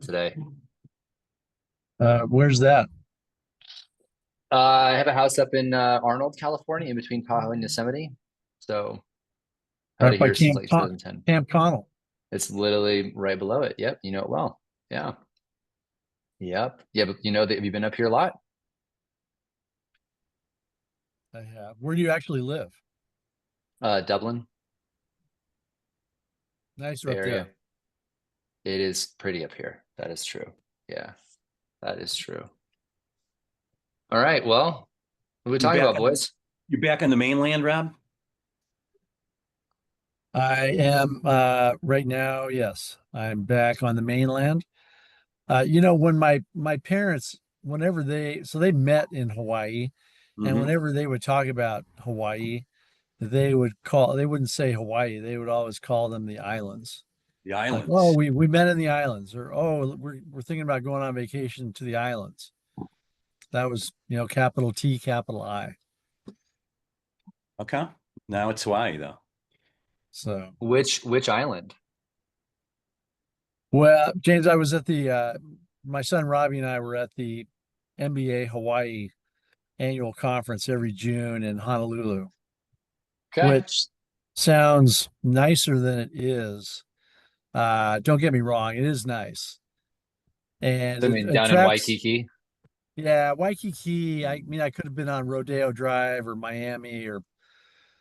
today. Where's that? I have a house up in Arnold, California, in between Tahoe and Yosemite. So had Right it by here since like 2010. Camp Connell. It's literally right below it. Yep, you know it well. Yeah. Yep. Yeah, but you know that have you been up here a lot? I have. Where do you actually live? Dublin, Nicer Bay up Area. there. It is pretty up here. That is true. Yeah, that is true. All right. Well, what are we You talking back about, on boys? you back on the mainland, Rob? I am right now, yes. I'm back on the mainland. When my parents, whenever they met in Hawaii, and Hmm. whenever they would talk about Hawaii, they wouldn't say Hawaii, they would always call them the islands. The Like, oh, islands. we met in the islands, or oh, we're thinking about going on vacation to the islands. That was, capital T, capital I. Okay. Now it's Hawaii though. So, Which island? well, James, I was at my son Robbie and I were at the NBA Hawaii annual conference every June in Honolulu, Okay. which sounds nicer than it is. Don't get me wrong, it is nice. And So I it mean, down in attracts, Waikiki. yeah, Waikiki. I mean, I could have been on Rodeo Drive or Miami or,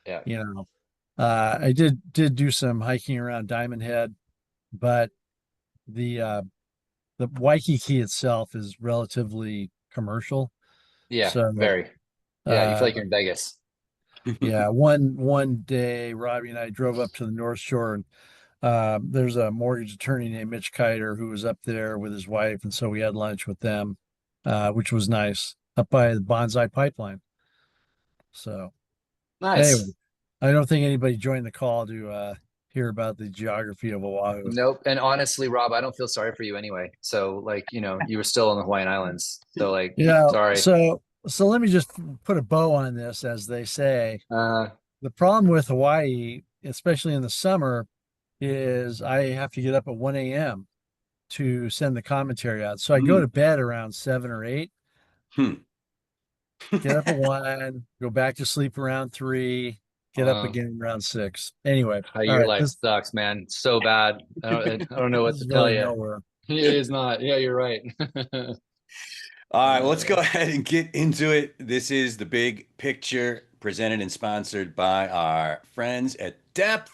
Yeah. you know, I did do some hiking around Diamond Head, but the uh the Waikiki itself is relatively commercial. Yeah. So Very. Yeah. You feel uh like you're in Vegas. yeah, one day Robbie and I drove up to the North Shore and there's a mortgage attorney named Mitch Kiter who was up there with his wife, and so we had lunch with them, which was nice, up by the Bonsai Pipeline. So anyway, Nice. I don't think anybody joined the call to hear about the geography of Oahu. Nope. And honestly, Rob, I don't feel sorry for you anyway. So, like, you were still in the Hawaiian Islands. So, like, sorry. So let me just put a bow on this, as they say. Uh, The problem with Hawaii, especially in the summer, is I have to get up at 1 a.m. to send the commentary out. So I go Hmm. to bed around 7 or 8, Hmm. get up at 1, go back to sleep around 3, get up uh, again around 6. Anyway, all your right, life sucks, man. So bad. I don't know this what is to tell going you. nowhere. It is not. Yeah, you're right. All right, well, let's go Uh, ahead and get into it. This is the big picture presented and sponsored by our friends at Depth.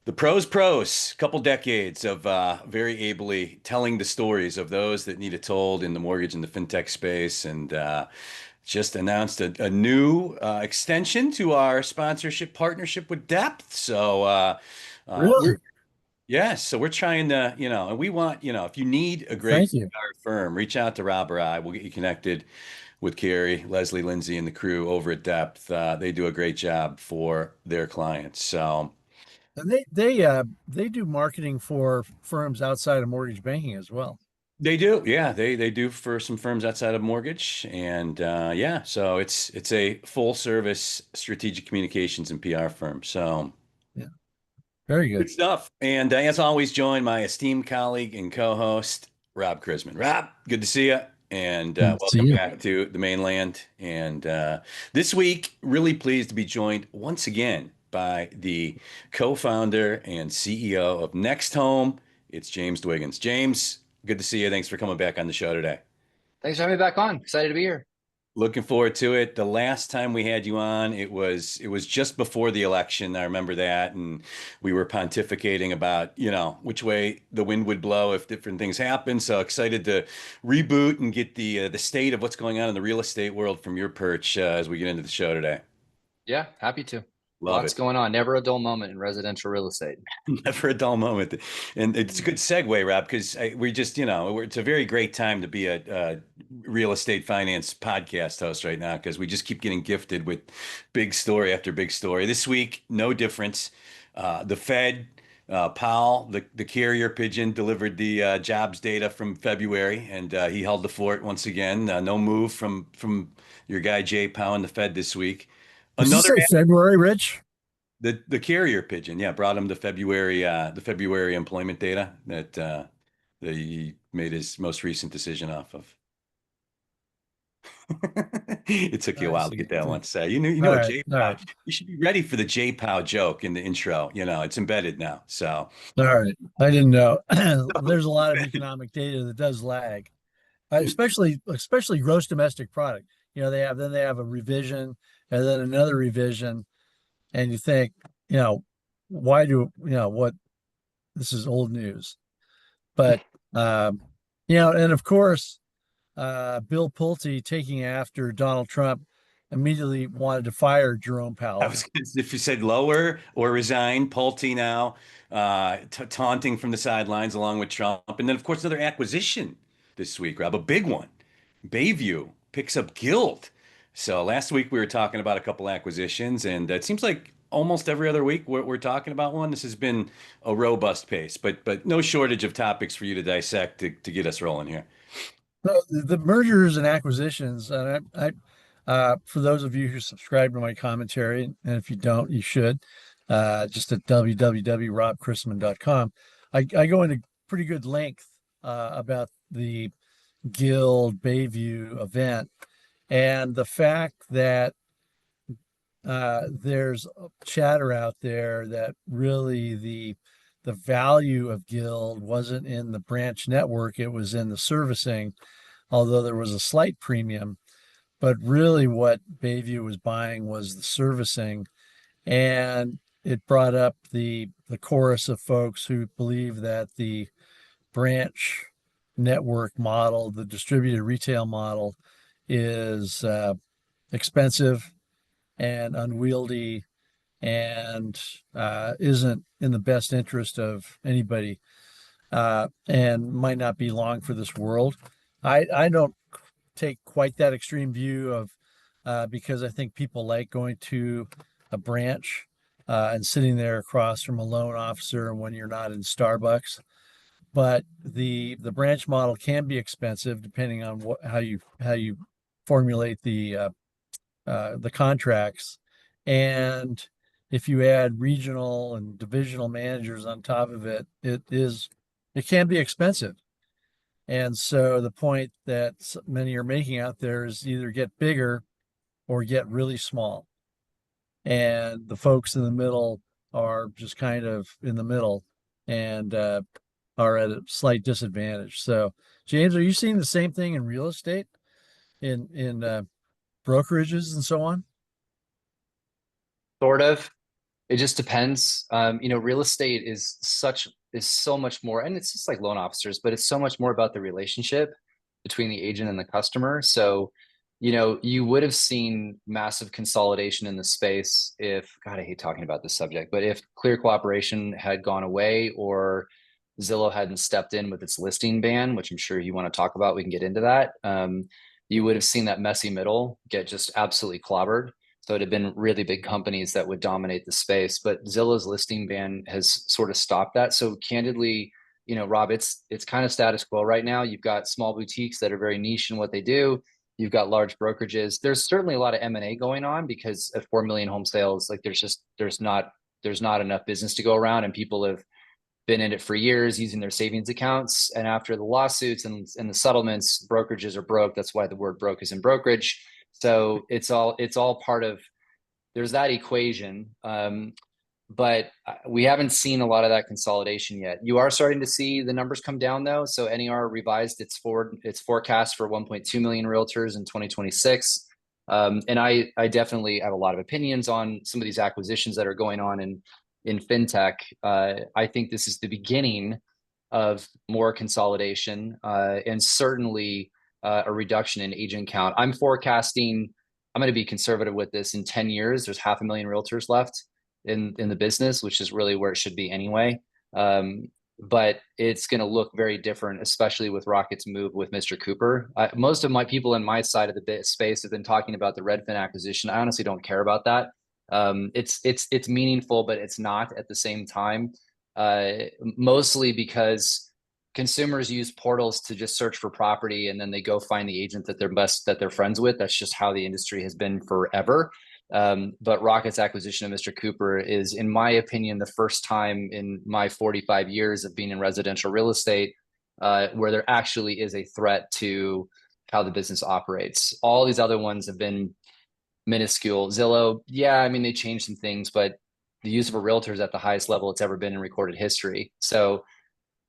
The pros, couple decades of very ably telling the stories of those that need it told in the mortgage and the fintech space, and just announced a new extension to our sponsorship partnership with Depth. So we're Really? yes, so we're trying to, and we want, if you need a great Thank you. PR firm, reach out to Rob or I. We'll get you connected with Carrie, Leslie, Lindsay, and the crew over at Depth. They do a great job for their clients. So. And they do marketing for firms outside of mortgage banking as well. They do, yeah. They do for some firms outside of mortgage, and yeah. So it's a full service strategic communications and PR firm. So Yeah, very good good. stuff. And as always, join my esteemed colleague and co-host Rob Chrisman. Rob, good to see you, and See welcome you. back to the mainland. And this week, really pleased to be joined once again by the co-founder and CEO of NextHome. It's James Dwiggins. James, good to see you. Thanks for coming back on the show today. Thanks for having me back on. Excited to be here. Looking forward to it. The last time we had you on, it was just before the election. I remember that, and we were pontificating about, which way the wind would blow if different things happen. So excited to reboot and get the state of what's going on in the real estate world from your perch as we get into the show today. Yeah, happy to. Love Lots it. going on. Never a dull moment in residential real estate. Never a dull moment. And it's a good segue, Rob, because we just, it's a very great time to be a real estate finance podcast host right now because we just keep getting gifted with big story after big story. This week, no difference. The Fed, Powell, the carrier pigeon, delivered the jobs data from February, and he held the fort once again. No move from your guy Jay Powell in the Fed this week. Did you Another say February, Rich? the carrier pigeon, yeah, brought him the February employment data that the made his most recent decision off of. It took you a I while to see. get that one. So you All know, right. All right. you should be ready for the J Pow joke in the intro. You know, it's embedded now. So All right. I didn't know. There's a lot of economic data that does lag, especially gross domestic product. They have a revision and then another revision, and you think, why what this is old news. But and of course, Bill Pulte taking after Donald Trump immediately wanted to fire Jerome I Powell. was if you said lower or resign, Pulte now taunting from the sidelines along with Trump, and then of course another acquisition this week, Rob, a big one. Bayview picks up Guild. So last week we were talking about a couple acquisitions, and it seems like almost every other week we're talking about one. This has been a robust pace, but no shortage of topics for you to dissect to get us rolling here. So the mergers and acquisitions, and for those of you who subscribe to my commentary, and if you don't, you should, just at www.robchrisman.com, I go into pretty good length about the Guild Bayview event and the fact that there's chatter out there that really the value of Guild wasn't in the branch network, it was in the servicing, although there was a slight premium. But really what Bayview was buying was the servicing. And it brought up the chorus of folks who believe that the branch network model, the distributed retail model, is expensive and unwieldy and isn't in the best interest of anybody, and might not be long for this world. I don't take quite that extreme view of because I think people like going to a branch and sitting there across from a loan officer when you're not in Starbucks. But the branch model can be expensive depending on how you formulate the contracts. And if you add regional and divisional managers on top of it, it can be expensive. And so the point that many are making out there is either get bigger or get really small. And the folks in the middle are just kind of in the middle and are at a slight disadvantage. So, James, are you seeing the same thing in real estate, in brokerages and so on? Sort of. It just depends. Real estate is so much more, and it's just like loan officers, but it's so much more about the relationship between the agent and the customer. So, you would have seen massive consolidation in the space if, God, I hate talking about this subject, but if Clear Cooperation had gone away or Zillow hadn't stepped in with its listing ban, which I'm sure you want to talk about, we can get into that. You would have seen that messy middle get just absolutely clobbered. So it had been really big companies that would dominate the space, but Zillow's listing ban has sort of stopped that. So candidly, Rob, it's kind of status quo right now. You've got small boutiques that are very niche in what they do. You've got large brokerages. There's certainly a lot of M&A going on because at 4 million home sales, like there's not enough business to go around, and people have been in it for years using their savings accounts. And after the lawsuits and the settlements, brokerages are broke. That's why the word broke is in brokerage. So it's all part of, there's that equation. But we haven't seen a lot of that consolidation yet. You are starting to see the numbers come down though. So NAR revised its forecast for 1.2 million realtors in 2026. And I definitely have a lot of opinions on some of these acquisitions that are going on in fintech. I think this is the beginning of more consolidation and certainly a reduction in agent count. I'm forecasting, I'm going to be conservative with this, in 10 years, there's 500,000 realtors left in the business, which is really where it should be anyway. But it's going to look very different, especially with Rocket's move with Mr. Cooper. Most of my people in my side of the space have been talking about the Redfin acquisition. I honestly don't care about that. It's meaningful, but it's not at the same time, mostly because consumers use portals to just search for property and then they go find the agent that they're friends with. That's just how the industry has been forever. But Rocket's acquisition of Mr. Cooper is, in my opinion, the first time in my 45 years of being in residential real estate where there actually is a threat to how the business operates. All these other ones have been minuscule. Zillow, yeah, I mean, they changed some things, but the use of a realtor is at the highest level it's ever been in recorded history. So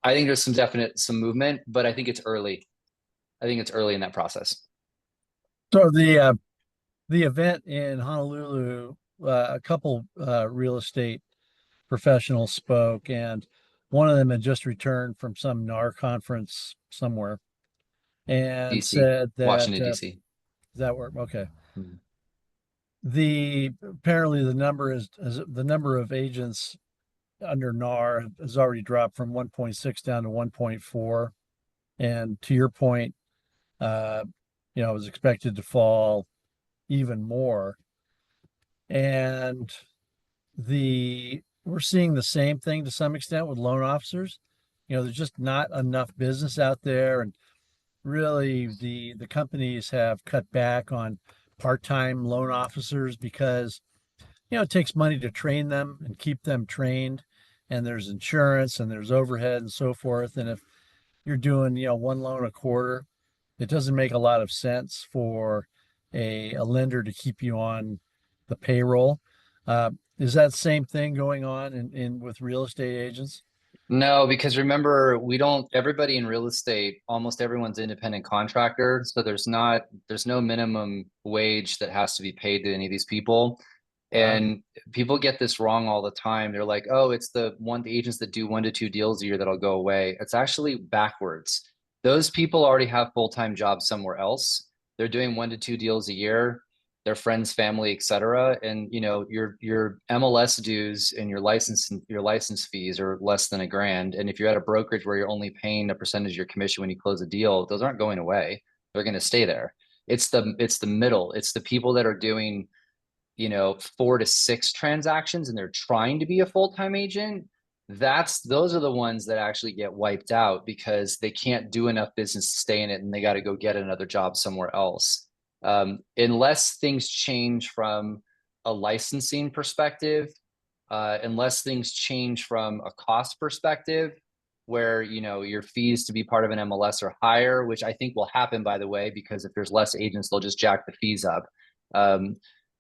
I think there's some movement, but I think it's early. I think it's early in that process. So the event in Honolulu, a couple real estate professionals spoke, and one of them had just returned from some NAR conference somewhere, and DC, said that Washington, DC. does that work? Okay. Mhm. The apparently the number of agents under NAR has already dropped from 1.6 down to 1.4, and to your point, uh, it was expected to fall even more. And we're seeing the same thing to some extent with loan officers. There's just not enough business out there, and really the companies have cut back on part-time loan officers because it takes money to train them and keep them trained, and there's insurance and there's overhead and so forth. And if you're doing one loan a quarter, it doesn't make a lot of sense for a lender to keep you on the payroll. Is that same thing going on in with real estate agents? No, because remember, everybody in real estate, almost everyone's independent contractor. So there's no minimum wage that has to be paid to any of these people. And people get this wrong all the time. They're like, oh, it's the agents that do 1 to 2 deals a year that'll go away. It's actually backwards. Those people already have full-time jobs somewhere else. They're doing 1 to 2 deals a year, their friends, family, etc. And your MLS dues and your license fees are less than $1,000. And if you're at a brokerage where you're only paying a percentage of your commission when you close a deal, those aren't going away. They're going to stay there. It's the middle. It's the people that are doing 4 to 6 transactions and they're trying to be a full-time agent. Those are the ones that actually get wiped out because they can't do enough business to stay in it, and they got to go get another job somewhere else. Unless things change from a licensing perspective, unless things change from a cost perspective, where your fees to be part of an MLS are higher, which I think will happen, by the way, because if there's less agents, they'll just jack the fees up.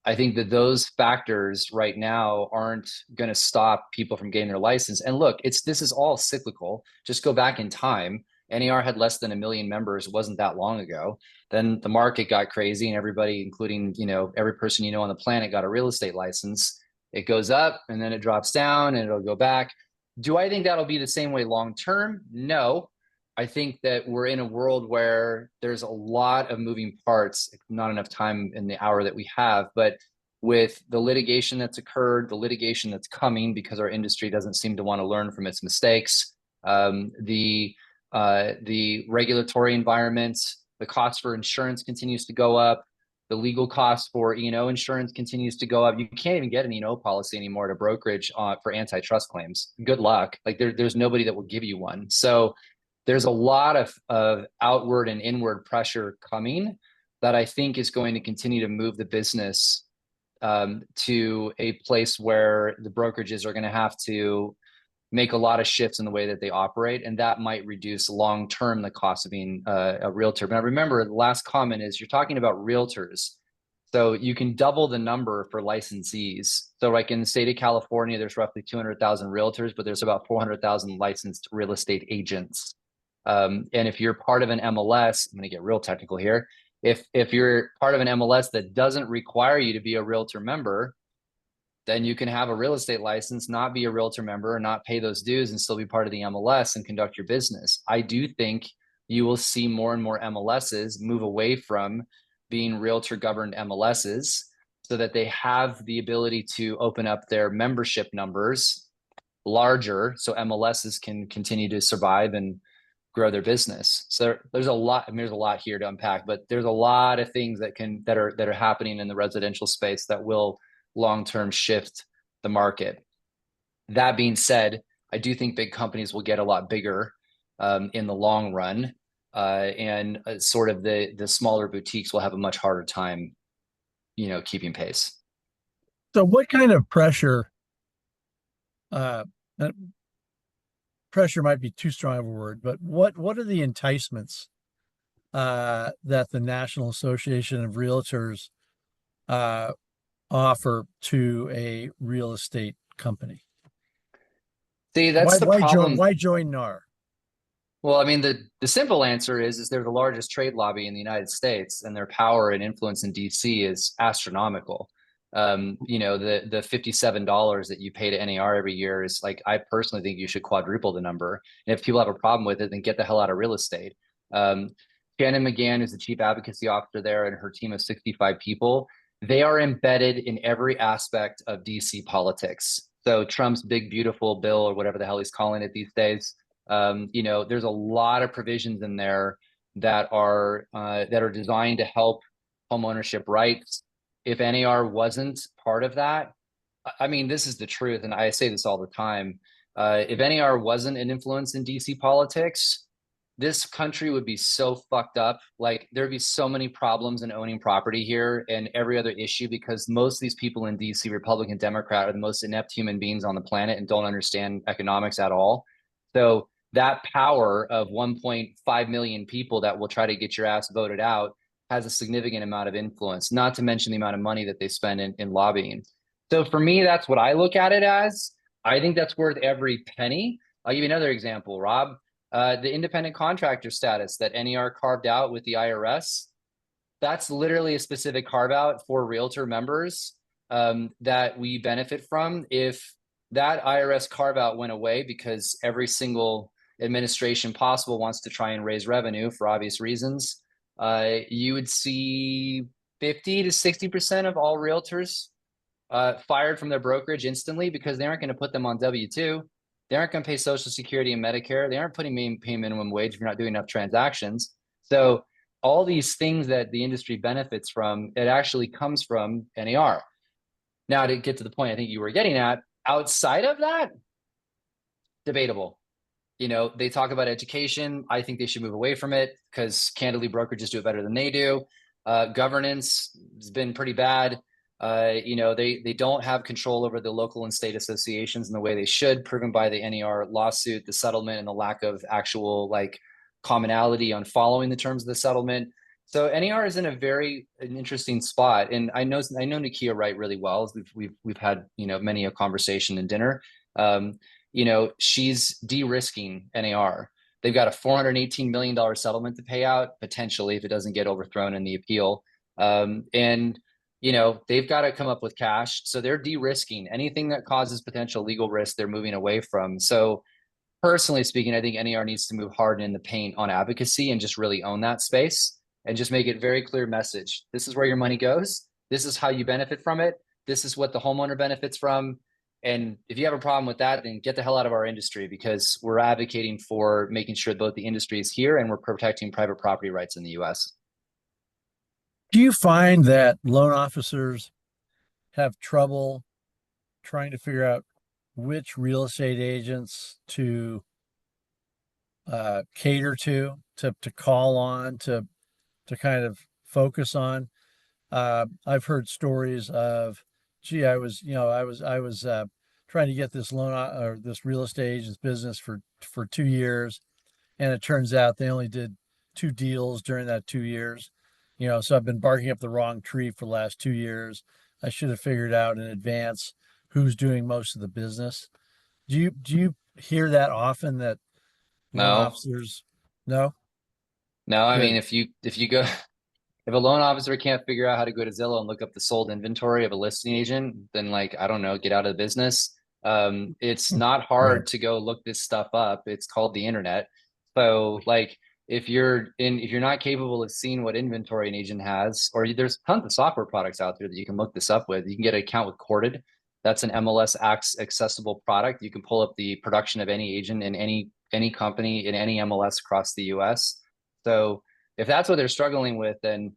I think that those factors right now aren't going to stop people from getting their license. And look, this is all cyclical. Just go back in time. NAR had less than 1 million members. It wasn't that long ago. Then the market got crazy, and everybody, including every person on the planet, got a real estate license. It goes up and then it drops down and it'll go back. Do I think that'll be the same way long term? No. I think that we're in a world where there's a lot of moving parts, not enough time in the hour that we have, but with the litigation that's occurred, the litigation that's coming because our industry doesn't seem to want to learn from its mistakes, the regulatory environment, the cost for insurance continues to go up, the legal cost for E&O insurance continues to go up. You can't even get an E&O policy anymore at a brokerage for antitrust claims. Good luck. Like there's nobody that will give you one. So there's a lot of outward and inward pressure coming that I think is going to continue to move the business to a place where the brokerages are going to have to make a lot of shifts in the way that they operate, and that might reduce long-term the cost of being a realtor. But remember, the last comment is you're talking about realtors. So you can double the number for licensees. So like in the state of California, there's roughly 200,000 realtors, but there's about 400,000 licensed real estate agents. And if you're part of an MLS, I'm going to get real technical here. If you're part of an MLS that doesn't require you to be a realtor member, then you can have a real estate license, not be a realtor member, and not pay those dues and still be part of the MLS and conduct your business. I do think you will see more and more MLSs move away from being realtor governed MLSs so that they have the ability to open up their membership numbers larger so MLSs can continue to survive and grow their business. So there's a lot, there's a lot here to unpack, but there's a lot of things that are happening in the residential space that will long-term shift the market. That being said, I do think big companies will get a lot bigger in the long run, and sort of the smaller boutiques will have a much harder time, keeping pace. So what kind of pressure pressure might be too strong of a word, but what are the enticements that the National Association of Realtors offer to a real estate company? See, that's the problem. Why join NAR? Well, I mean, the simple answer is they're the largest trade lobby in the United States, and their power and influence in DC is astronomical. You know, the $57 that you pay to NAR every year is like, I personally think you should quadruple the number. And if people have a problem with it, then get the hell out of real estate. Shannon McGann, who's the chief advocacy officer there, and her team of 65 people, they are embedded in every aspect of DC politics. So Trump's big, beautiful bill, or whatever the hell he's calling it these days, you know, there's a lot of provisions in there that are designed to help homeownership rights. If NAR wasn't part of that, I mean, this is the truth, and I say this all the time. If NAR wasn't an influence in DC politics, this country would be so fucked up. Like, there'd be so many problems in owning property here and every other issue, because most of these people in DC, Republican, Democrat, are the most inept human beings on the planet and don't understand economics at all. So that power of 1.5 million people that will try to get your ass voted out has a significant amount of influence, not to mention the amount of money that they spend in lobbying. So for me, that's what I look at it as. I think that's worth every penny. I'll give you another example, Rob. The independent contractor status that NAR carved out with the IRS, that's literally a specific carve out for realtor members that we benefit from. If that IRS carve out went away because every single administration possible wants to try and raise revenue for obvious reasons, you would see 50 to 60% of all realtors fired from their brokerage instantly, because they aren't going to put them on W-2. They aren't going to pay Social Security and Medicare. They aren't paying minimum wage if you're not doing enough transactions. So all these things that the industry benefits from, it actually comes from NAR. Now, to get to the point I think you were getting at, outside of that, debatable. You know, they talk about education. I think they should move away from it, because candidly, brokerages do it better than they do. Governance has been pretty bad. You know, they don't have control over the local and state associations in the way they should, proven by the NAR lawsuit, the settlement, and the lack of actual like commonality on following the terms of the settlement. So NAR is in a very interesting spot, and I know Nakia Wright really well. We've had, you know, many a conversation and dinner. You know, she's de-risking NAR. They've got a $418 million settlement to pay out, potentially, if it doesn't get overthrown in the appeal. And you know, they've got to come up with cash. So they're de-risking anything that causes potential legal risk. They're moving away from. So personally speaking, I think NAR needs to move hard in the paint on advocacy and just really own that space and just make it very clear message. This is where your money goes. This is how you benefit from it. This is what the homeowner benefits from. And if you have a problem with that, then get the hell out of our industry, because we're advocating for making sure both the industry is here and we're protecting private property rights in the US. Do you find that loan officers have trouble trying to figure out which real estate agents to cater to call on, to kind of focus on? I've heard stories of, gee, I was trying to get this loan or this real estate agent's business for 2 years, and it turns out they only did 2 deals during that 2 years. You know, so I've been barking up the wrong tree for the last 2 years. I should have figured out in advance who's doing most of the business. Do you hear that often, that loan officers? No. I Good. mean, if you go, if a loan officer can't figure out how to go to Zillow and look up the sold inventory of a listing agent, then, like, I don't know, get out of the business. It's not hard Right. to go look this stuff up. It's called the internet. So, like, if you're not capable of seeing what inventory an agent has, or there's tons of software products out there that you can look this up with. You can get an account with Corded. That's an MLS accessible product. You can pull up the production of any agent in any company in any MLS across the US. So if that's what they're struggling with, then,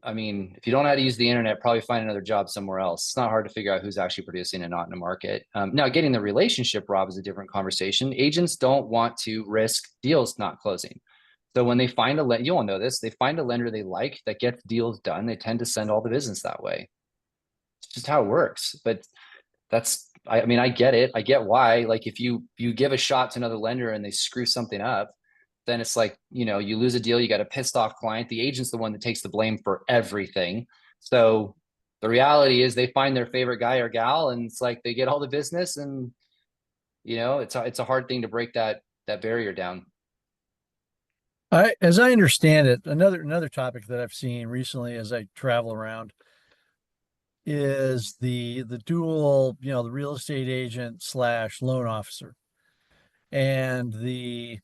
I mean, if you don't know how to use the internet, probably find another job somewhere else. It's not hard to figure out who's actually producing and not in the market. Now, getting the relationship, Rob, is a different conversation. Agents don't want to risk deals not closing. So when they find you all know this, they find a lender they like that gets deals done, they tend to send all the business that way. It's just how it works. But that's I mean, I get it. I get why. Like if you give a shot to another lender and they screw something up, then it's like, you lose a deal, you got a pissed off client. The agent's the one that takes the blame for everything. So the reality is they find their favorite guy or gal, and it's like they get all the business, and it's a hard thing to break that barrier down. As I understand it, another topic that I've seen recently as I travel around is the dual, the real estate agent slash loan officer, and I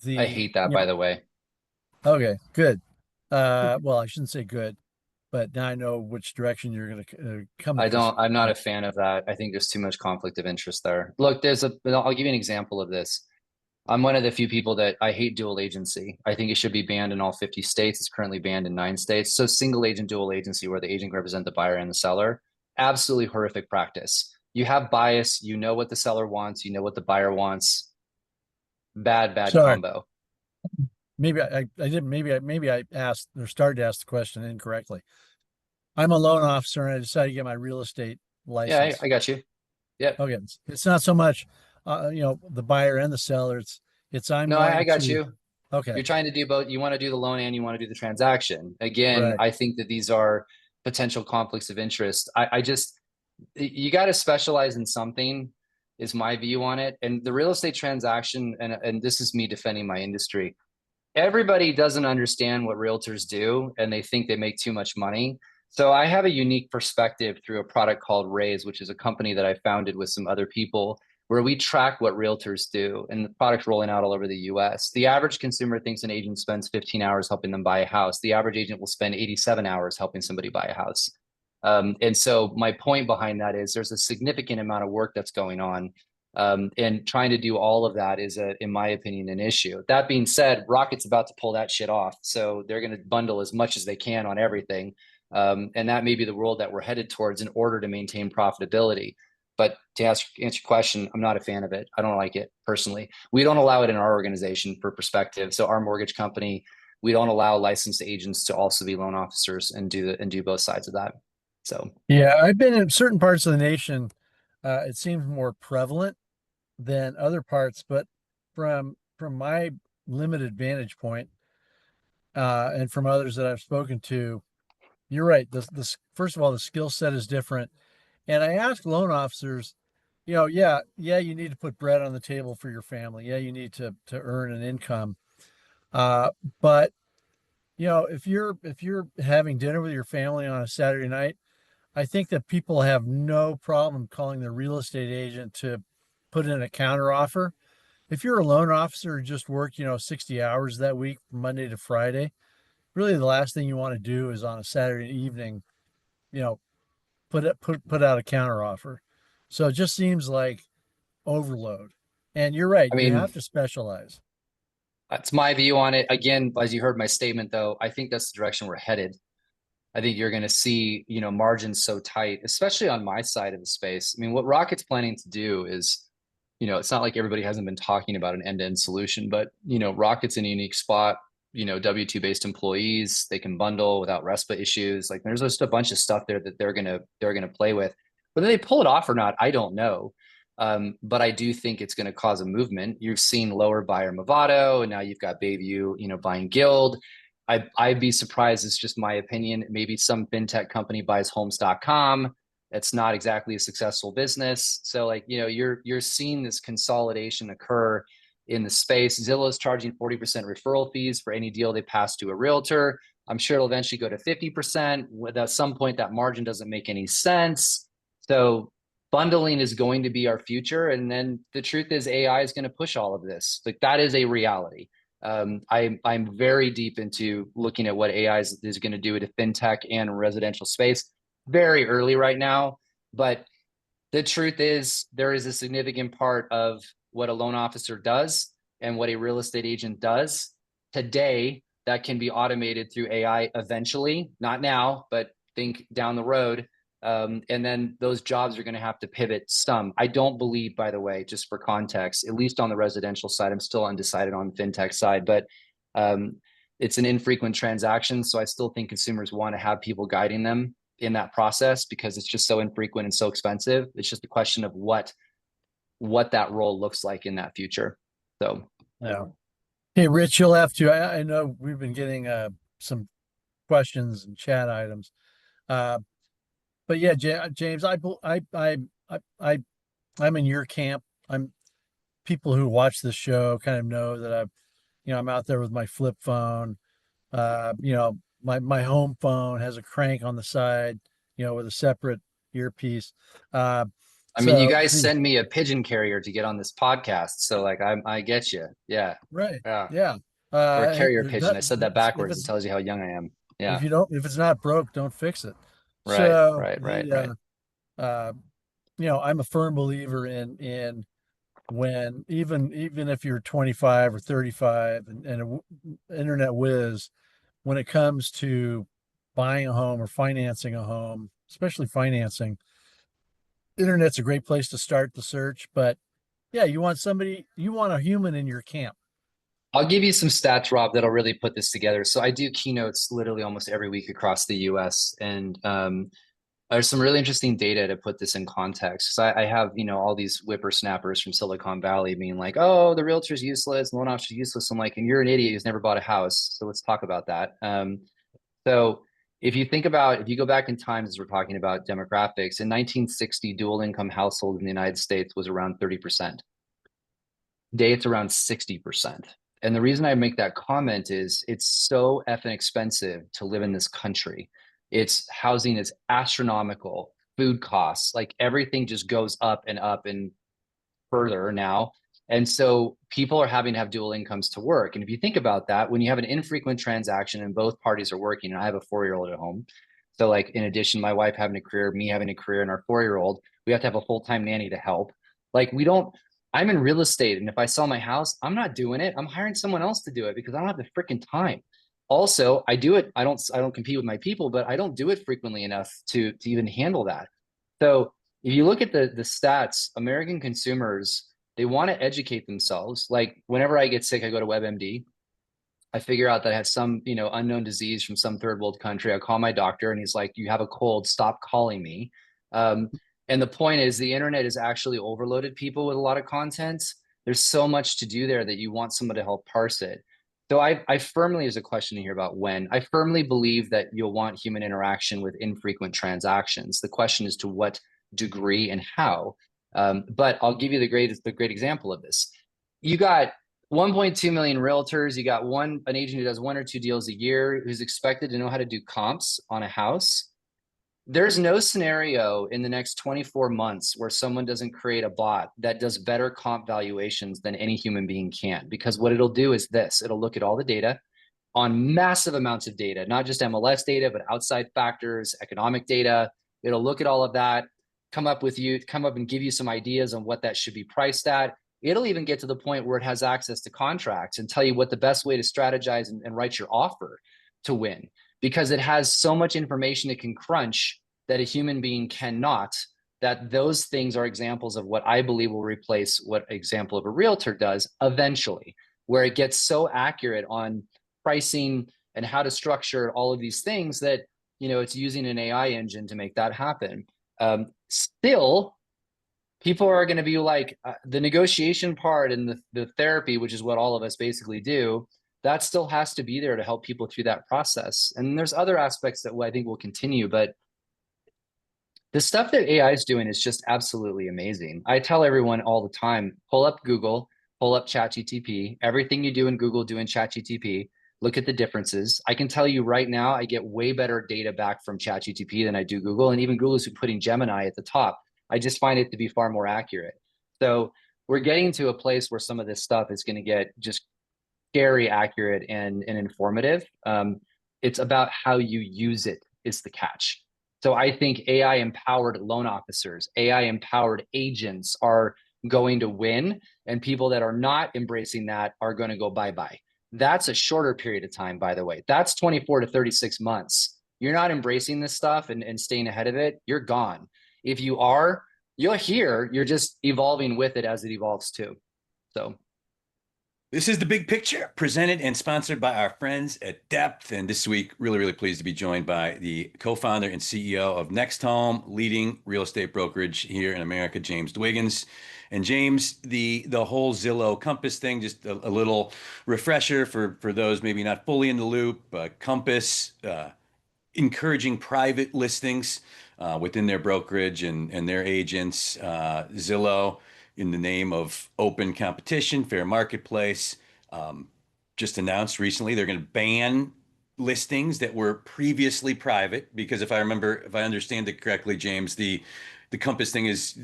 the hate that, by the way. okay, good. Well, I shouldn't say good, but now I know which direction you're going to come with this. I'm not a fan of that. I think there's too much conflict of interest there. Look, I'll give you an example of this. I'm one of the few people that I hate dual agency. I think it should be banned in all 50 states. It's currently banned in 9 states. So single agent, dual agency, where the agent can represent the buyer and the seller, absolutely horrific practice. You have bias. You know what the seller wants. You know what the buyer wants. Bad Sorry, combo. maybe I didn't. Maybe I asked or started to ask the question incorrectly. I'm a loan officer and I decided to get my real estate Yeah, license. I got you. Yeah. Okay, it's not so much, the buyer and the seller. It's I'm No, I wanting got to. you. Okay, You're trying to do both. You want to do the loan and you want to do the transaction. Again, right. I think that these are potential conflicts of interest. I just, you got to specialize in something, is my view on it. And the real estate transaction, and this is me defending my industry. Everybody doesn't understand what realtors do, and they think they make too much money. So I have a unique perspective through a product called Raise, which is a company that I founded with some other people, where we track what realtors do, and the product's rolling out all over the US. The average consumer thinks an agent spends 15 hours helping them buy a house. The average agent will spend 87 hours helping somebody buy a house. And so my point behind that is there's a significant amount of work that's going on. And trying to do all of that is, in my opinion, an issue. That being said, Rocket's about to pull that shit off. So they're going to bundle as much as they can on everything. And that may be the world that we're headed towards in order to maintain profitability. But to answer your question, I'm not a fan of it. I don't like it personally. We don't allow it in our organization, for perspective. So our mortgage company, we don't allow licensed agents to also be loan officers and do both sides of that. So Yeah, I've been in certain parts of the nation. It seems more prevalent than other parts, but from my limited vantage point, and from others that I've spoken to, you're right. This first of all, the skill set is different. And I ask loan officers, yeah, you need to put bread on the table for your family. Yeah, you need to earn an income. But if you're having dinner with your family on a Saturday night, I think that people have no problem calling their real estate agent to put in a counter offer. If you're a loan officer who just worked, 60 hours that week, Monday to Friday, really the last thing you want to do is on a Saturday evening, you know, put out a counter offer. So it just seems like overload. And you're right, I you mean, have to specialize. that's my view on it. Again, as you heard my statement, though, I think that's the direction we're headed. I think you're going to see, margins so tight, especially on my side of the space. I mean, what Rocket's planning to do is, it's not like everybody hasn't been talking about an end-to-end solution, but, Rocket's in a unique spot. W-2 based employees, they can bundle without RESPA issues. Like there's just a bunch of stuff there that they're gonna play with. Whether they pull it off or not, I don't know. But I do think it's going to cause a movement. You've seen lower buyer Movado, and now you've got Bayview, buying Guild. I'd be surprised. It's just my opinion. Maybe some fintech company buys homes.com. It's not exactly a successful business. So you're seeing this consolidation occur in the space. Zillow is charging 40% referral fees for any deal they pass to a realtor. I'm sure it'll eventually go to 50%. At some point, that margin doesn't make any sense. So bundling is going to be our future. And then the truth is AI is going to push all of this. Like that is a reality. I'm very deep into looking at what AI is going to do to fintech and residential space. Very early right now, but the truth is there is a significant part of what a loan officer does and what a real estate agent does today that can be automated through AI eventually, not now, but think down the road. And then those jobs are going to have to pivot some. I don't believe, by the way, just for context, at least on the residential side, I'm still undecided on the fintech side, but it's an infrequent transaction. So I still think consumers want to have people guiding them. in that process because it's just so infrequent and so expensive. It's just a question of what that role looks like in that future. So yeah. Hey, Rich, you'll have to. I know we've been getting some questions and chat items, but yeah, James, I I'm in your camp. I'm People who watch the show kind of know that I'm out there with my flip phone. My home phone has a crank on the side, with a separate earpiece. Uh, I mean, you so guys the send me a pigeon carrier to get on this podcast, so like I get you. Yeah, Right, yeah. yeah. Or a carrier pigeon. That I said that if backwards. It it's tells you how young I am. if Yeah. you don't if it's not broke, don't fix it. Right. So Right. Right. Right. uh, I'm a firm believer in when even if you're 25 or 35 and internet whiz, when it comes to buying a home or financing a home, especially financing, internet's a great place to start the search. But yeah, you want a human in your camp. I'll give you some stats, Rob, that'll really put this together. So I do keynotes literally almost every week across the US. And there's some really interesting data to put this in context. So I have, all these whippersnappers from Silicon Valley being like, oh, the realtor's useless, loan officer's useless. I'm like, and you're an idiot who's never bought a house. So let's talk about that. So if you go back in time, as we're talking about demographics, in 1960, dual income household in the United States was around 30%. Today, it's around 60%. And the reason I make that comment is it's so effing expensive to live in this country. It's housing is astronomical, food costs, like everything just goes up and further now. And so people are having to have dual incomes to work. And if you think about that, when you have an infrequent transaction and both parties are working, and I have a 4-year-old at home. So like in addition, my wife having a career, me having a career, and our 4-year-old, we have to have a full-time nanny to help. Like we don't, I'm in real estate. And if I sell my house, I'm not doing it. I'm hiring someone else to do it because I don't have the freaking time. Also, I do it. I don't compete with my people, but I don't do it frequently enough to even handle that. So if you look at the stats, American consumers, they want to educate themselves. Like whenever I get sick, I go to WebMD. I figure out that I have some, unknown disease from some third world country. I call my doctor and he's like, you have a cold, stop calling me. Um, and the point is the internet has actually overloaded people with a lot of content. There's so much to do there that you want someone to help parse it. So I firmly, there's a question here about when. I firmly believe that you'll want human interaction with infrequent transactions. The question is to what degree and how. But I'll give you the great example of this. You got 1.2 million realtors. You got an agent who does 1 or 2 deals a year who's expected to know how to do comps on a house. There's no scenario in the next 24 months where someone doesn't create a bot that does better comp valuations than any human being can. Because what it'll do is this, it'll look at all the data on massive amounts of data, not just MLS data, but outside factors, economic data. It'll look at all of that, come up and give you some ideas on what that should be priced at. It'll even get to the point where it has access to contracts and tell you what the best way to strategize and write your offer to win, because it has so much information it can crunch that a human being cannot. That those things are examples of what I believe will replace what example of a realtor does eventually, where it gets so accurate on pricing and how to structure all of these things that it's using an AI engine to make that happen. Still, people are going to be like the negotiation part and the therapy, which is what all of us basically do. That still has to be there to help people through that process. And there's other aspects that I think will continue, but the stuff that AI is doing is just absolutely amazing. I tell everyone all the time, pull up Google, pull up ChatGPT, everything you do in Google, do in ChatGPT, look at the differences. I can tell you right now, I get way better data back from ChatGPT than I do Google. And even Google is putting Gemini at the top. I just find it to be far more accurate. So we're getting to a place where some of this stuff is going to get just scary accurate and informative. It's about how you use it is the catch. So I think AI empowered loan officers, AI empowered agents are going to win, and people that are not embracing that are going to go bye-bye. That's a shorter period of time, by the way. That's 24 to 36 months. You're not embracing this stuff and staying ahead of it, you're gone. If you are, you're here, you're just evolving with it as it evolves too. So This is The Big Picture, presented and sponsored by our friends at Depth. And this week, really, really pleased to be joined by the co-founder and CEO of NextHome, leading real estate brokerage here in America, James Dwiggins. And James, the whole Zillow Compass thing, just a little refresher for those maybe not fully in the loop. Compass encouraging private listings within their brokerage and their agents. Zillow, in the name of open competition, fair marketplace, um, just announced recently they're going to ban listings that were previously private. Because if I understand it correctly, James, the Compass thing is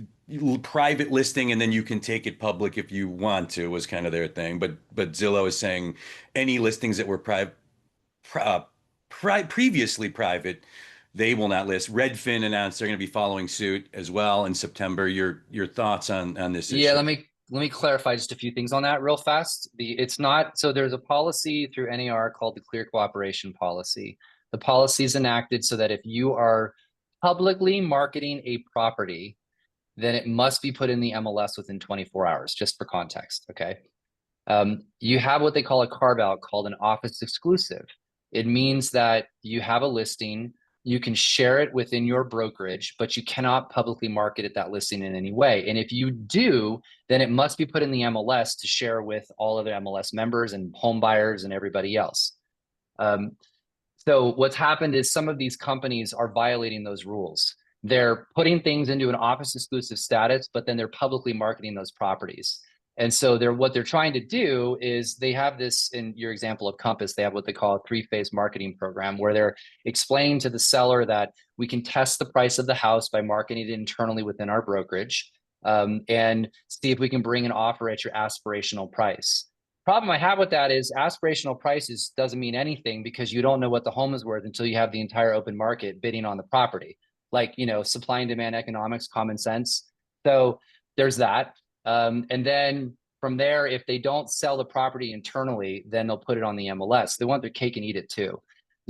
private listing, and then you can take it public if you want to, was kind of their thing. But Zillow is saying any listings that were previously private, they will not list. Redfin announced they're going to be following suit as well in September. Your thoughts on this Yeah, issue? let me clarify just a few things on that real fast. It's not, so there's a policy through NAR called the Clear Cooperation Policy. The policy is enacted so that if you are publicly marketing a property, then it must be put in the MLS within 24 hours, just for context, okay? You have what they call a carve-out called an office exclusive. It means that you have a listing, you can share it within your brokerage, but you cannot publicly market it, that listing, in any way. And if you do, then it must be put in the MLS to share with all other MLS members and home buyers and everybody else. So what's happened is some of these companies are violating those rules. They're putting things into an office exclusive status, but then they're publicly marketing those properties. And so what they're trying to do is, they have this, in your example of Compass, they have what they call a 3-phase marketing program, where they're explaining to the seller that we can test the price of the house by marketing it internally within our brokerage, and see if we can bring an offer at your aspirational price. Problem I have with that is aspirational prices doesn't mean anything, because you don't know what the home is worth until you have the entire open market bidding on the property. Like, supply and demand economics, common sense. So there's that. And then from there, if they don't sell the property internally, then they'll put it on the MLS. They want their cake and eat it too.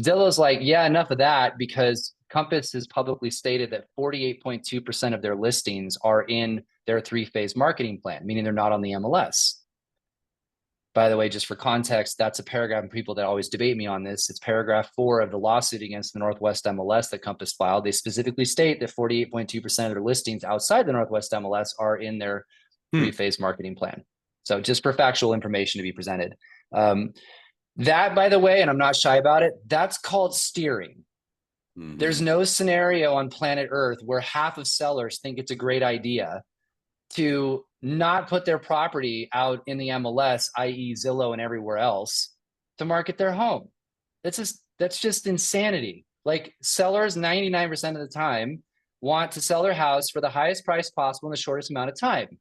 Zillow's like, yeah, enough of that, because Compass has publicly stated that 48.2% of their listings are in their 3-phase marketing plan, meaning they're not on the MLS. By the way, just for context, that's a paragraph, and people that always debate me on this, it's paragraph 4 of the lawsuit against the Northwest MLS that Compass filed. They specifically state that 48.2% of their listings outside the Northwest MLS are in their 3-phase marketing plan. So just for factual information to be presented. That, by the way, and I'm not shy about it, that's called steering. Mm-hmm. There's no scenario on planet Earth where half of sellers think it's a great idea to not put their property out in the MLS, i.e. Zillow and everywhere else, to market their home. That's just insanity. Like, sellers 99% of the time want to sell their house for the highest price possible in the shortest amount of time.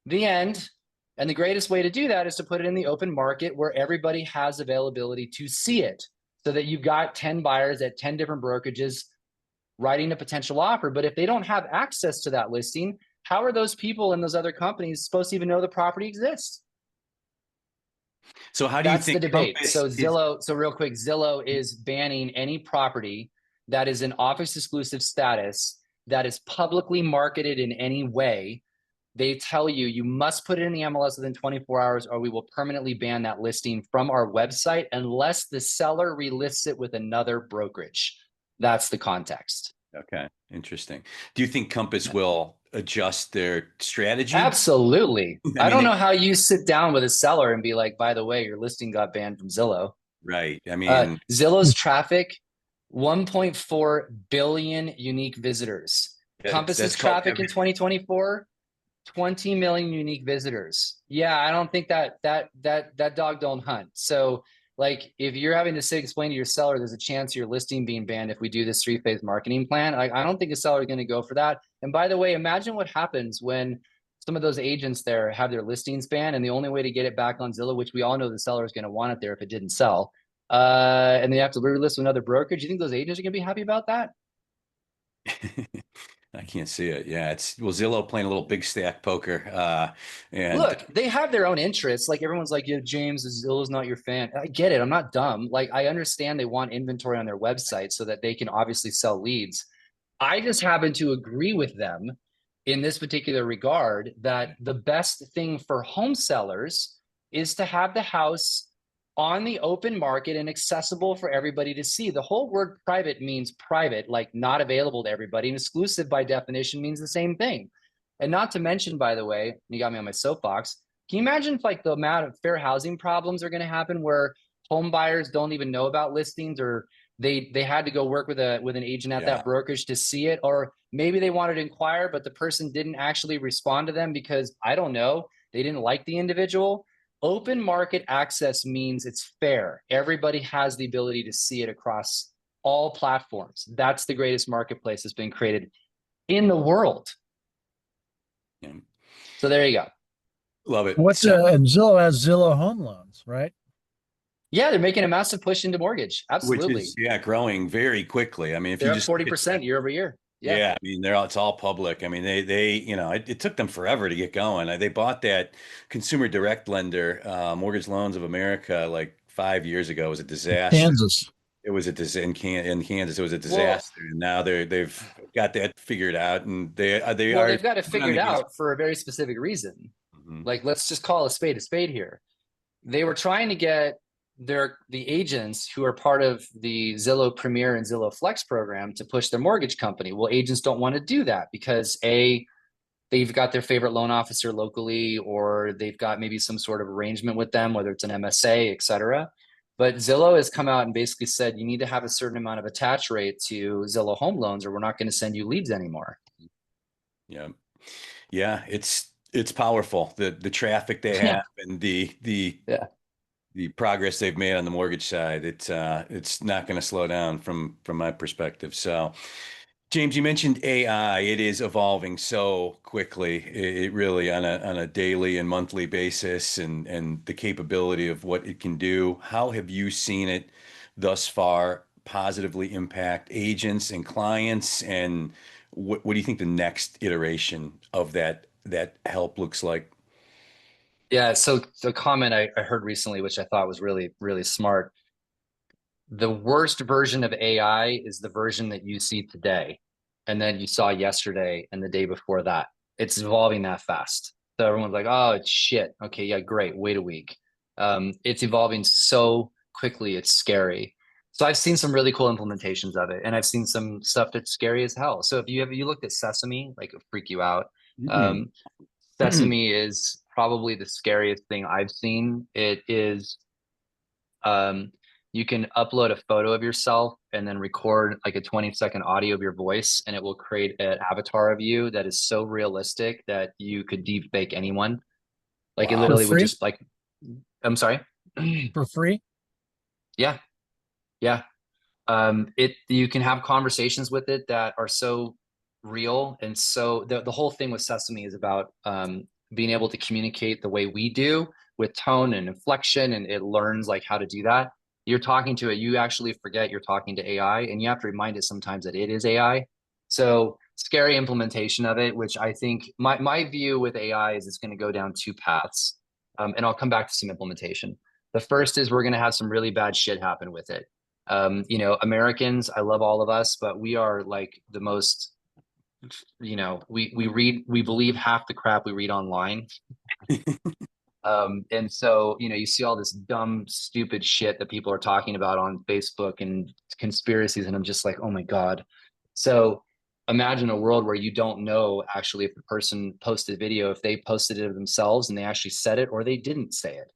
The end. And the greatest way to do that is to put it in the open market where everybody has availability to see it, so that you've got 10 buyers at 10 different brokerages writing a potential offer. But if they don't have access to that listing, how are those people in those other companies supposed to even know the property exists? So how do you think the debate? So real quick, Zillow is banning any property that is an office exclusive status that is publicly marketed in any way. They tell you, you must put it in the MLS within 24 hours, or we will permanently ban that listing from our website unless the seller relists it with another brokerage. That's the context. Okay, interesting. Do you think Compass will adjust their strategy? Absolutely. I don't know how you sit down with a seller and be like, by the way, your listing got banned from Zillow. Right. I mean, Zillow's traffic, 1.4 billion unique visitors. Compass's traffic in 2024, 20 million unique visitors. Yeah, I don't think that dog don't hunt. So, like, if you're having to explain to your seller, there's a chance of your listing being banned if we do this 3-phase marketing plan, I don't think a seller is going to go for that. And by the way, imagine what happens when some of those agents there have their listings banned, and the only way to get it back on Zillow, which we all know the seller is going to want it there if it didn't sell, and they have to relist with another brokerage. You think those agents are going to be happy about that? I can't see it. Yeah, Zillow playing a little big stack poker. And look, they have their own interests. Like, everyone's like, yeah, James, Zillow's not your fan. I get it. I'm not dumb. Like, I understand they want inventory on their website so that they can obviously sell leads. I just happen to agree with them in this particular regard that the best thing for home sellers is to have the house on the open market and accessible for everybody to see. The whole word private means private, like not available to everybody, and exclusive by definition means the same thing. And not to mention, by the way, you got me on my soapbox, can you imagine if like the amount of fair housing problems are going to happen where home buyers don't even know about listings, or they had to go work with an agent at that brokerage to see it, or maybe they wanted to inquire, but the person didn't actually respond to them because, I don't know, they didn't like the individual. Open market access means it's fair. Everybody has the ability to see it across all platforms. That's the greatest marketplace that's been created in the world. Yeah. So there you go. Love it. And Zillow has Zillow home loans, right? Yeah, they're making a massive push into mortgage. Absolutely. Which is, growing very quickly. I mean, if they're you just 40% year over year. Yeah, I mean, it's all public. I mean, they it took them forever to get going. They bought that Consumer Direct Lender, Mortgage Loans of America, like 5 years ago. It was a disaster. Kansas. It was in Kansas. It was a disaster. And now they've got that figured out, and they've got it figured out for a very specific reason. Like, let's just call a spade here. They were trying to get the agents who are part of the Zillow Premier and Zillow Flex program to push their mortgage company. Well, agents don't want to do that because they've got their favorite loan officer locally, or they've got maybe some sort of arrangement with them, whether it's an MSA, et cetera. But Zillow has come out and basically said, you need to have a certain amount of attach rate to Zillow home loans, or we're not going to send you leads anymore. Yeah. Yeah. It's powerful. The traffic they have and the progress they've made on the mortgage side. It's not going to slow down from my perspective. So, James, you mentioned AI. It is evolving so quickly. It really on a daily and monthly basis, and the capability of what it can do. How have you seen it thus far positively impact agents and clients? And what do you think the next iteration of that help looks like? Yeah, so the comment I heard recently, which I thought was really, really smart. The worst version of AI is the version that you see today, and then you saw yesterday and the day before that. It's evolving that fast. So everyone's like, oh, it's shit. Okay, yeah, great. Wait a week. It's evolving so quickly, it's scary. So I've seen some really cool implementations of it, and I've seen some stuff that's scary as hell. So if you looked at Sesame, like it'll freak you out. Sesame is probably the scariest thing I've seen. It is, you can upload a photo of yourself and then record like a 20-second audio of your voice, and it will create an avatar of you that is so realistic that you could deep fake anyone. Like, it literally would just like, I'm sorry? For free? Yeah. Yeah. You can have conversations with it that are so real. And so the whole thing with Sesame is about being able to communicate the way we do, with tone and inflection, and it learns like how to do that. You're talking to it, you actually forget you're talking to AI, and you have to remind it sometimes that it is AI. So scary implementation of it, which I think my view with AI is it's going to go down two paths. And I'll come back to some implementation. The first is we're going to have some really bad shit happen with it. Americans, I love all of us, but we are like the most, we believe half the crap we read online. And so, you see all this dumb, stupid shit that people are talking about on Facebook and conspiracies, and I'm just like, oh my God. So imagine a world where you don't know actually if the person posted a video, if they posted it themselves and they actually said it or they didn't say it.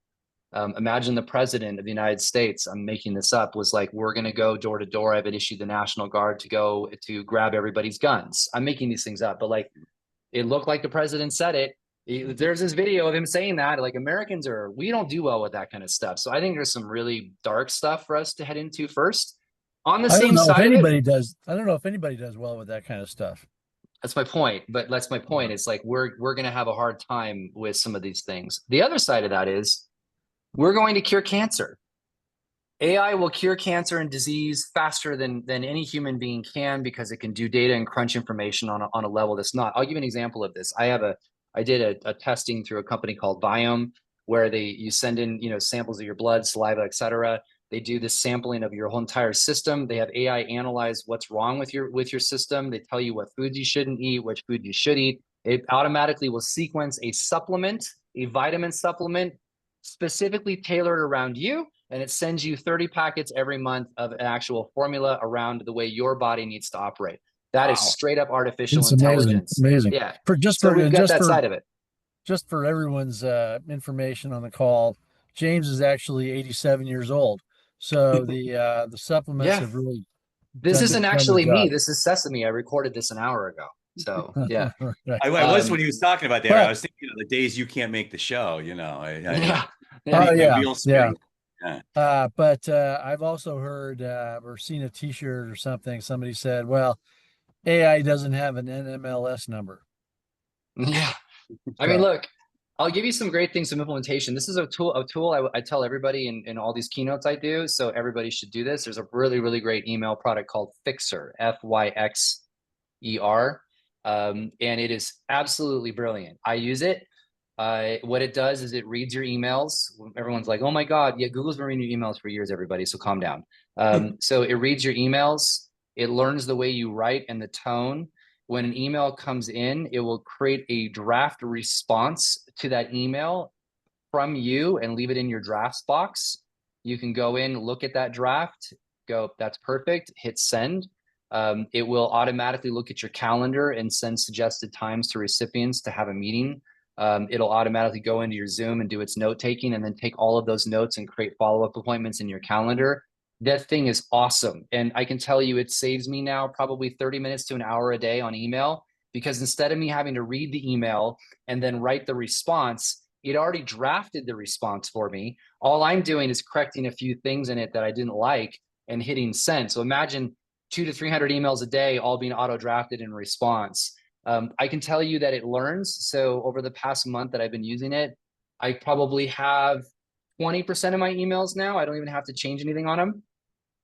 Imagine the president of the United States, I'm making this up, was like, we're going to go door to door. I've issued the National Guard to go to grab everybody's guns. I'm making these things up, but like, it looked like the president said it. There's this video of him saying that. Like, we don't do well with that kind of stuff. So I think there's some really dark stuff for us to head into first. On the same side, I don't know if anybody does well with that kind of stuff. That's my point. But that's my point. It's like, we're going to have a hard time with some of these things. The other side of that is we're going to cure cancer. AI will cure cancer and disease faster than any human being can, because it can do data and crunch information on a level that's not. I'll give you an example of this. I did a testing through a company called Biome, where you send in, samples of your blood, saliva, et cetera. They do this sampling of your whole entire system. They have AI analyze what's wrong with your system. They tell you what foods you shouldn't eat, which food you should eat. It automatically will sequence a supplement, a vitamin supplement, specifically tailored around you, and it sends you 30 packets every month of an actual formula around the way your body needs to operate. That is Wow. straight up artificial It's amazing. intelligence. Amazing. Yeah. For just So for we've got that side of it. just for everyone's information on the call, James is actually 87 years old. So the supplements Yeah. have really This isn't done their actually me. job. This is Sesame. I recorded this an hour ago. So yeah. Right. I was when he was talking about that. I But was thinking of the days you can't make the show. Yeah. oh Yeah. My yeah, wheels yeah. spinning. Yeah. But I've also heard or seen a T-shirt or something. Somebody said, "Well, AI doesn't have an NMLS number." Yeah. I mean, So look, I'll give you some great things, some implementation. This is a tool I tell everybody in all these keynotes I do. So everybody should do this. There's a really, really great email product called Fixer, Fyxer. And it is absolutely brilliant. I use it. What it does is it reads your emails. Everyone's like, oh my God, yeah, Google's been reading your emails for years, everybody. So calm down. So it reads your emails. It learns the way you write and the tone. When an email comes in, it will create a draft response to that email from you and leave it in your drafts box. You can go in, look at that draft, go, that's perfect, hit send. It will automatically look at your calendar and send suggested times to recipients to have a meeting. It'll automatically go into your Zoom and do its note taking and then take all of those notes and create follow-up appointments in your calendar. That thing is awesome. And I can tell you it saves me now probably 30 minutes to an hour a day on email, because instead of me having to read the email and then write the response, it already drafted the response for me. All I'm doing is correcting a few things in it that I didn't like and hitting send. So imagine 200 to 300 emails a day, all being auto drafted in response. I can tell you that it learns. So over the past month that I've been using it, I probably have 20% of my emails now. I don't even have to change anything on them.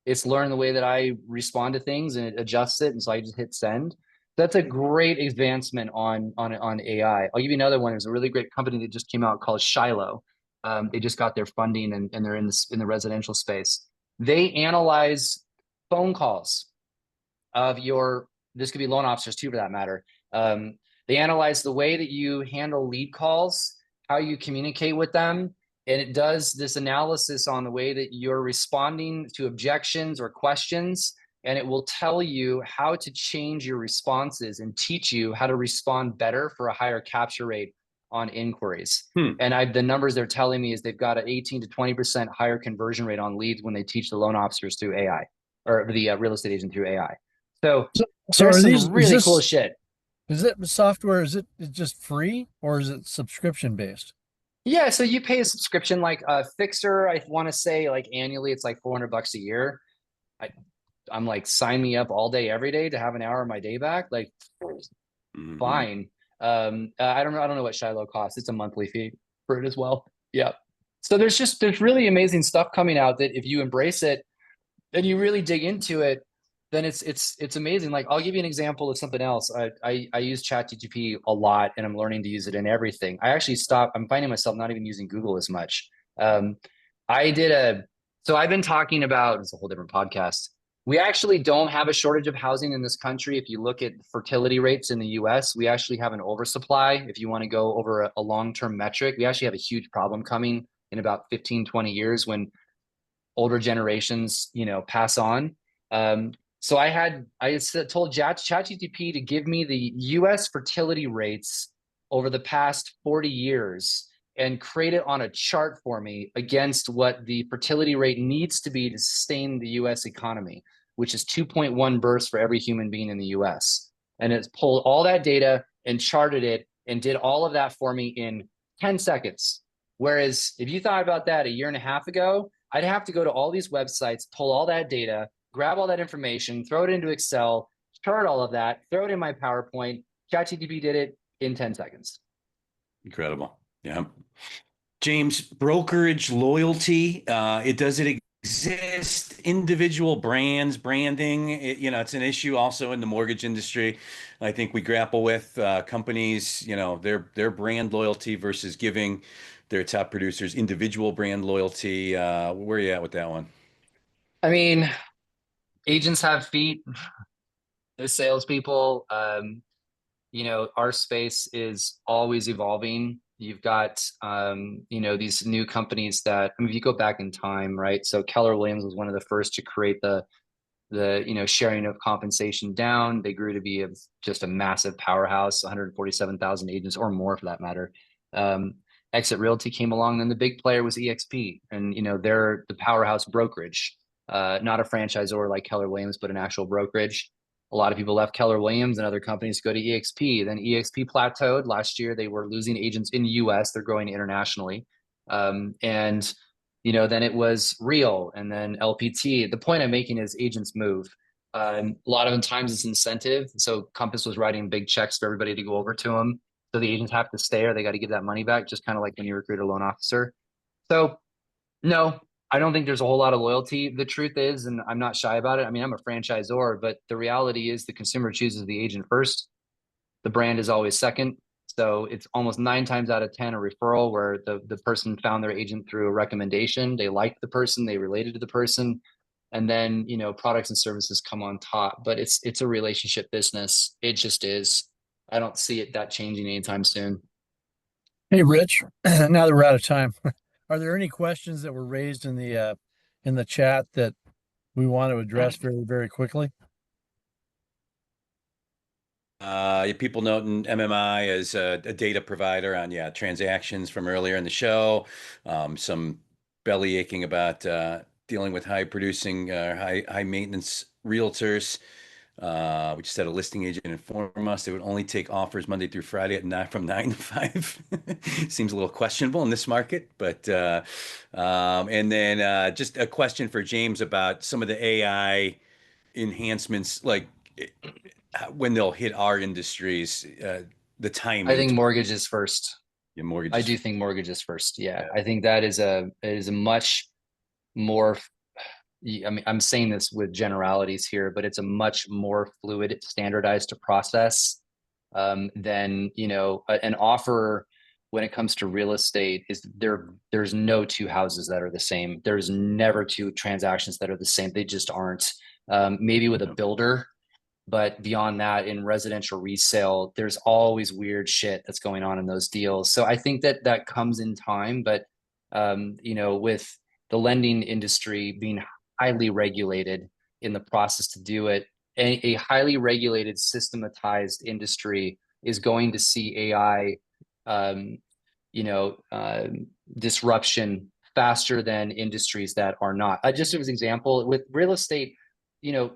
It's learned the way that I respond to things and it adjusts it. And so I just hit send. That's a great advancement on AI. I'll give you another one. There's a really great company that just came out called Shiloh. They just got their funding and they're in the residential space. They analyze phone calls of this could be loan officers too, for that matter. They analyze the way that you handle lead calls, how you communicate with them, and it does this analysis on the way that you're responding to objections or questions, and it will tell you how to change your responses and teach you how to respond better for a higher capture rate on inquiries. And the numbers they're telling me is they've got an 18 to 20% higher conversion rate on leads when they teach the loan officers through AI, or the real estate agent through AI. So there's some really cool shit. Is it software? Is it just free or is it subscription based? Yeah, so you pay a subscription like Fixer. I want to say like annually, it's like $400 a year. I'm like, sign me up all day, every day to have an hour of my day back. Like, fine. I don't know what Shiloh costs. It's a monthly fee for it as well. Yeah. So there's really amazing stuff coming out that if you embrace it and you really dig into it, then it's amazing. Like, I'll give you an example of something else. I use ChatGPT a lot and I'm learning to use it in everything. I'm finding myself not even using Google as much. So I've been talking about, it's a whole different podcast. We actually don't have a shortage of housing in this country. If you look at fertility rates in the US, we actually have an oversupply. If you want to go over a long-term metric, we actually have a huge problem coming in about 15, 20 years when older generations, pass on. So I told ChatGPT to give me the US fertility rates over the past 40 years and create it on a chart for me against what the fertility rate needs to be to sustain the US economy, which is 2.1 births for every human being in the US. And it's pulled all that data and charted it and did all of that for me in 10 seconds. Whereas if you thought about that a year and a half ago, I'd have to go to all these websites, pull all that data, grab all that information, throw it into Excel, chart all of that, throw it in my PowerPoint. ChatGPT did it in 10 seconds. Incredible. Yeah. James, brokerage loyalty, does it exist? Individual brands, branding, it's an issue also in the mortgage industry. I think we grapple with companies, their brand loyalty versus giving their top producers individual brand loyalty. Where are you at with that one? I mean, agents have feet. They're salespeople. Our space is always evolving. You've got, these new companies that, I mean, if you go back in time, right? So Keller Williams was one of the first to create the sharing of compensation down. They grew to be just a massive powerhouse, 147,000 agents or more for that matter. Exit Realty came along, and the big player was EXP, and they're the powerhouse brokerage, not a franchisor like Keller Williams, but an actual brokerage. A lot of people left Keller Williams and other companies to go to EXP. Then EXP plateaued last year. They were losing agents in the US. They're growing internationally. And then it was Real and then LPT. The point I'm making is agents move. A lot of the times it's incentive. So Compass was writing big checks for everybody to go over to them. So the agents have to stay or they got to give that money back, just kind of like when you recruit a loan officer. So no, I don't think there's a whole lot of loyalty. The truth is, and I'm not shy about it, I mean, I'm a franchisor, but the reality is the consumer chooses the agent first. The brand is always second. So it's almost 9 times out of 10 a referral where the person found their agent through a recommendation. They liked the person, they related to the person, and then products and services come on top. But it's a relationship business. It just is. I don't see that changing anytime soon. Hey, Rich, now that we're out of time, are there any questions that were raised in the chat that we want to address very, very quickly? People noting MMI as a data provider on transactions from earlier in the show. Some belly aching about dealing with high producing, high maintenance realtors. We just had a listing agent inform us they would only take offers Monday through Friday from 9 to 5. Seems a little questionable in this market, but and then just a question for James about some of the AI enhancements, like when they'll hit our industries, the timing. I think mortgage is first. Yeah, mortgage. I do think mortgage is first. Yeah. I think that is a much more, I mean, I'm saying this with generalities here, but it's a much more fluid, standardized process than, an offer when it comes to real estate is there's no two houses that are the same. There's never two transactions that are the same. They just aren't. Maybe with a builder, but beyond that, in residential resale, there's always weird shit that's going on in those deals. So I think that comes in time, but with the lending industry being highly regulated in the process to do it, a highly regulated, systematized industry is going to see AI, disruption faster than industries that are not. Just as an example, with real estate,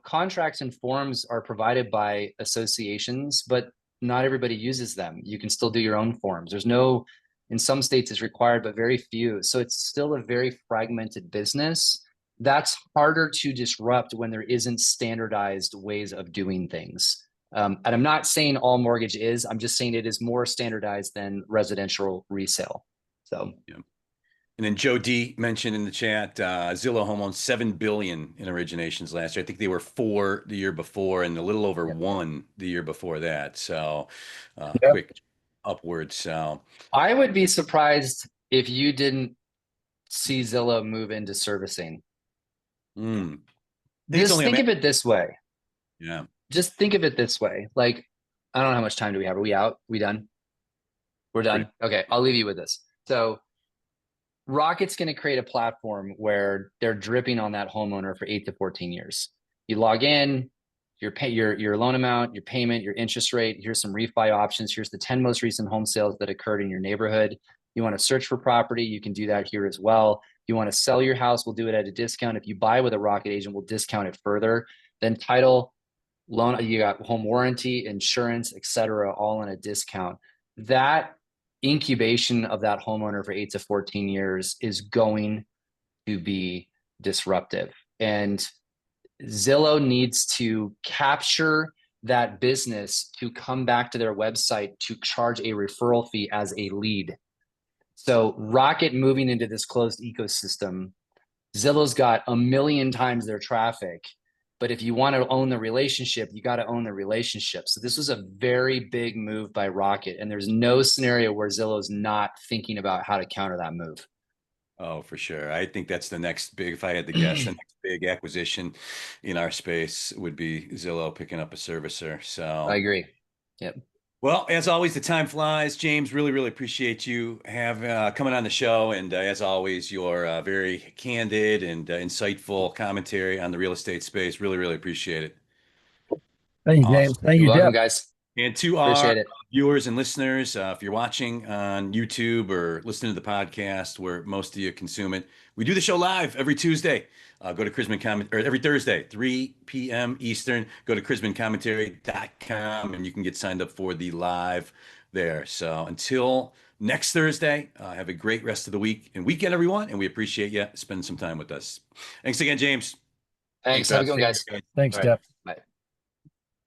contracts and forms are provided by associations, but not everybody uses them. You can still do your own forms. In some states it's required, but very few. So it's still a very fragmented business. That's harder to disrupt when there isn't standardized ways of doing things. And I'm not saying all mortgage is, I'm just saying it is more standardized than residential resale. So, yeah. And then Joe D mentioned in the chat, Zillow Home owns $7 billion in originations last year. I think they were 4 the year before and a little over 1 the year before that. So quick upwards. So I would be surprised if you didn't see Zillow move into servicing. Just think of it this way. Yeah. Just think of it this way. Like, I don't know how much time do we have. Are we out? We done? We're done. Okay. I'll leave you with this. So Rocket's going to create a platform where they're dripping on that homeowner for 8 to 14 years. You log in, your loan amount, your payment, your interest rate. Here's some refi options. Here's the 10 most recent home sales that occurred in your neighborhood. You want to search for property, you can do that here as well. You want to sell your house, we'll do it at a discount. If you buy with a Rocket agent, we'll discount it further. Then title, loan, you got home warranty, insurance, etc., all in a discount. That incubation of that homeowner for 8 to 14 years is going to be disruptive. And Zillow needs to capture that business to come back to their website to charge a referral fee as a lead. So Rocket moving into this closed ecosystem, Zillow's got 1 million times their traffic. But if you want to own the relationship, you got to own the relationship. So this was a very big move by Rocket. And there's no scenario where Zillow's not thinking about how to counter that move. Oh, for sure. I think that's the next big, if I had to guess, the next big acquisition in our space would be Zillow picking up a servicer. So I agree. Yep. Well, as always, the time flies. James, really, really appreciate you coming on the show. And as always, your very candid and insightful commentary on the real estate space. Really, really appreciate it. Thank you, Awesome. James. Thank You're you, welcome, Jeff. guys. And to our Appreciate it. viewers and listeners, if you're watching on YouTube or listening to the podcast where most of you consume it, we do the show live every Tuesday. Go to Chrisman Comment, or every Thursday, 3 p.m. Eastern. Go to ChrismanCommentary.com and you can get signed up for the live there. So until next Thursday, have a great rest of the week and weekend, everyone. And we appreciate you spending some time with us. Thanks again, James. Thanks. Have a good one, Rob. guys. Thanks, All right. Jeff. Bye.